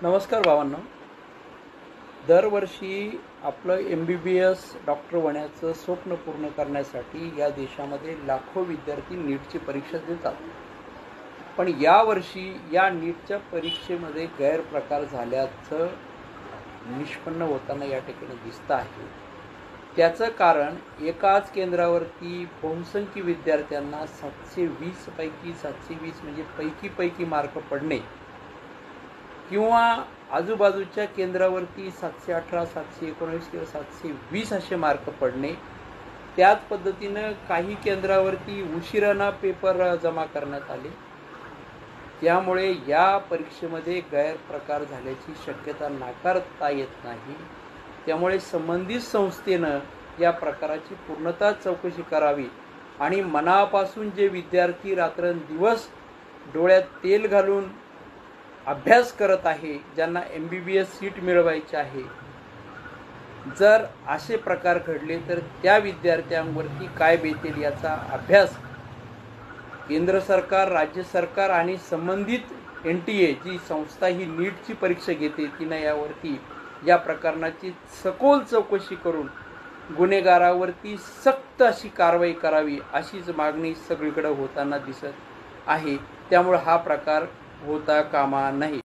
नमस्कार भावांनो. दरवर्षी आपलं MBBS डॉक्टर होण्याचं स्वप्न पूर्ण करण्यासाठी या देशामध्ये लाखो विद्यार्थी नीटची परीक्षा देतात. पण यावर्षी या नीटच्या परीक्षेमध्ये गैरप्रकार झाल्याचं निष्पन्न होताना या ठिकाणी दिसतं आहे. त्याचं कारण एकाच केंद्रावरती बहुसंख्य विद्यार्थ्यांना 720 पैकी 720 म्हणजे पैकी मार्क पडणे किंवा आजूबाजूच्या केंद्रावरती 718, 719 किंवा 720 असे मार्क पडणे. त्याच पद्धतीनं काही केंद्रावरती उशिरानं पेपर जमा करण्यात आले. त्यामुळे या परीक्षेमध्ये गैरप्रकार झाल्याची शक्यता नाकारता येत नाही. त्यामुळे संबंधित संस्थेनं या प्रकाराची पूर्णतः चौकशी करावी आणि मनापासून जे विद्यार्थी रात्रंदिवस डोळ्यात तेल घालून अभ्यास करत आहे, ज्यांना MBBS सीट मिळवायची आहे, जर असे प्रकार घडले तर त्या विद्यार्थ्यांवरती काय बेतेल याचा अभ्यास केंद्र सरकार, राज्य सरकार आणि संबंधित NTA जी संस्था ही नीटची परीक्षा घेते तिनं यावरती या प्रकरणाची सखोल चौकशी करून गुन्हेगारावरती सक्त अशी कारवाई करावी अशीच मागणी सगळीकडे होताना दिसत आहे. त्यामुळे हा प्रकार होता कामा नये.